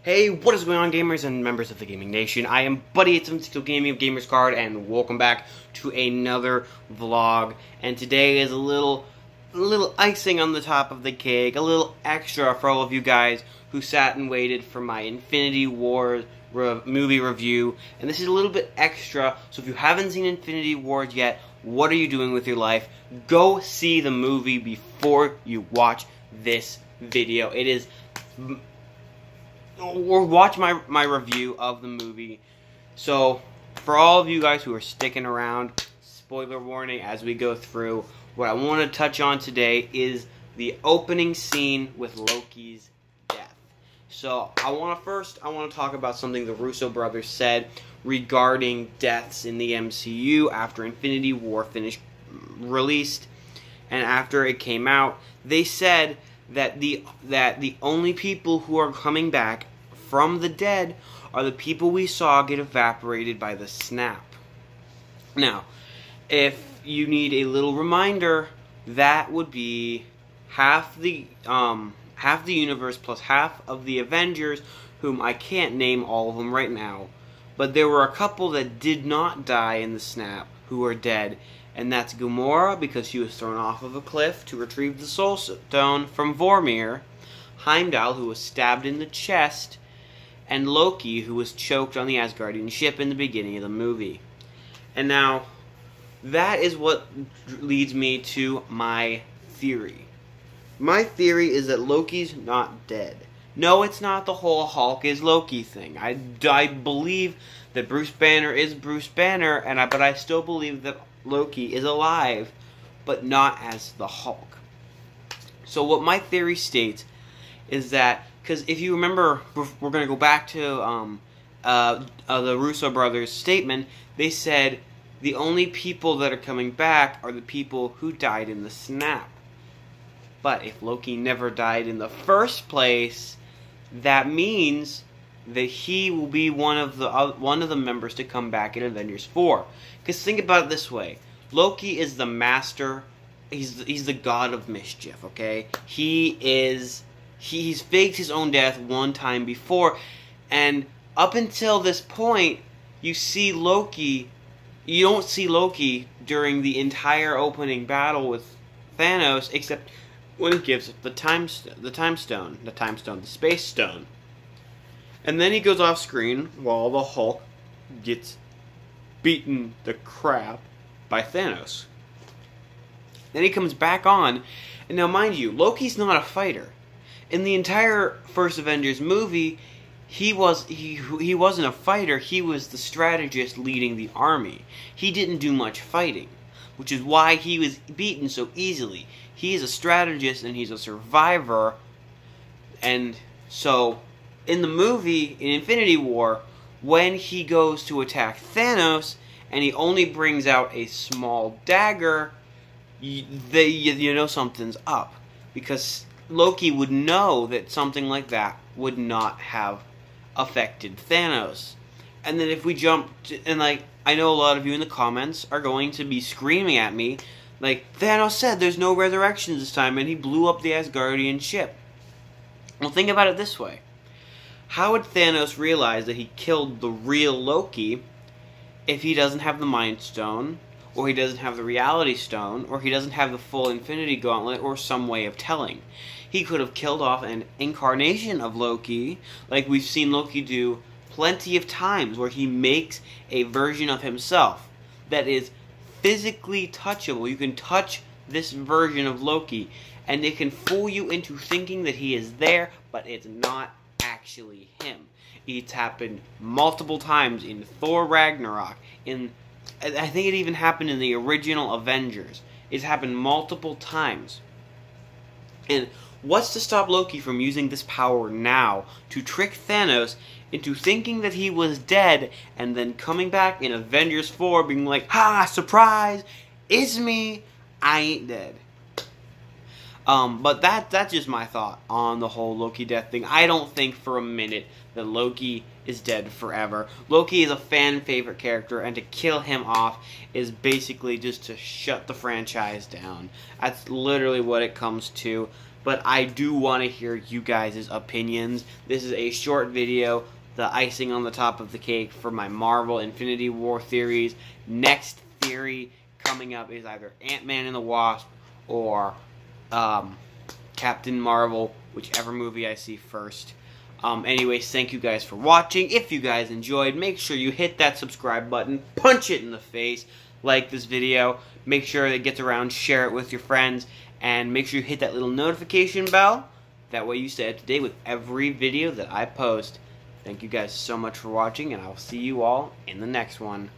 Hey, what is going on, gamers and members of the Gaming Nation? I am Buddy876 Gaming of Gamers Card, and welcome back to another vlog. And today is a little icing on the top of the cake, a little extra for all of you guys who sat and waited for my Infinity War movie review. And this is a little bit extra, so if you haven't seen Infinity War yet, what are you doing with your life? Go see the movie before you watch this video. It is... or watch my review of the movie. So, for all of you guys who are sticking around, spoiler warning as we go through, what I want to touch on today is the opening scene with Loki's death. So, I want to talk about something the Russo brothers said regarding deaths in the MCU after Infinity War released, and after it came out. They said that the only people who are coming back from the dead are the people we saw get evaporated by the snap. Now, if you need a little reminder, that would be half the universe plus half of the Avengers, whom I can't name all of them right now, but there were a couple that did not die in the snap who are dead. And that's Gamora, because she was thrown off of a cliff to retrieve the Soul Stone from Vormir, Heimdall, who was stabbed in the chest, and Loki, who was choked on the Asgardian ship in the beginning of the movie. And now, that is what leads me to my theory. My theory is that Loki's not dead. No, it's not the whole Hulk is Loki thing. I believe that Bruce Banner is Bruce Banner, but I still believe that Loki is alive, but not as the Hulk. So what my theory states is that, because if you remember, we're going to go back to the Russo brothers' statement. They said the only people that are coming back are the people who died in the snap. But if Loki never died in the first place, that means that he will be one of the members to come back in Avengers 4. Because think about it this way: Loki is the master. He's the god of mischief. Okay, he's faked his own death one time before, and up until this point, you see Loki. You don't see Loki during the entire opening battle with Thanos, except when he gives the Space Stone. And then he goes off screen while the Hulk gets beaten the crap by Thanos. Then he comes back on, and now mind you, Loki's not a fighter. In the entire first Avengers movie, he wasn't a fighter. He was the strategist leading the army. He didn't do much fighting, which is why he was beaten so easily. He's a strategist and he's a survivor, and so in the movie, in Infinity War, when he goes to attack Thanos, and he only brings out a small dagger, you know something's up. Because Loki would know that something like that would not have affected Thanos. And then if we jump to, and I know a lot of you in the comments are going to be screaming at me, Thanos said there's no resurrections this time, and he blew up the Asgardian ship. Well, think about it this way. How would Thanos realize that he killed the real Loki if he doesn't have the Mind Stone, or he doesn't have the Reality Stone, or he doesn't have the full Infinity Gauntlet, or some way of telling? He could have killed off an incarnation of Loki, like we've seen Loki do plenty of times, where he makes a version of himself that is physically touchable. You can touch this version of Loki, and it can fool you into thinking that he is there, but it's not actually him. It's happened multiple times in Thor Ragnarok. I think it even happened in the original Avengers. It's happened multiple times. And what's to stop Loki from using this power now to trick Thanos into thinking that he was dead, and then coming back in Avengers 4 being like, "Ha! Surprise! It's me! I ain't dead." But that's just my thought on the whole Loki death thing. I don't think for a minute that Loki is dead forever. Loki is a fan favorite character, and to kill him off is basically just to shut the franchise down. That's literally what it comes to. but I do want to hear you guys' opinions. This is a short video, the icing on the top of the cake for my Marvel Infinity War theories. Next theory coming up is either Ant-Man and the Wasp or Captain Marvel, whichever movie I see first. Anyways, thank you guys for watching. If you guys enjoyed, make sure you hit that subscribe button, punch it in the face, like this video, make sure it gets around, share it with your friends, and make sure you hit that little notification bell. That way you stay up to date with every video that I post. Thank you guys so much for watching, and I'll see you all in the next one.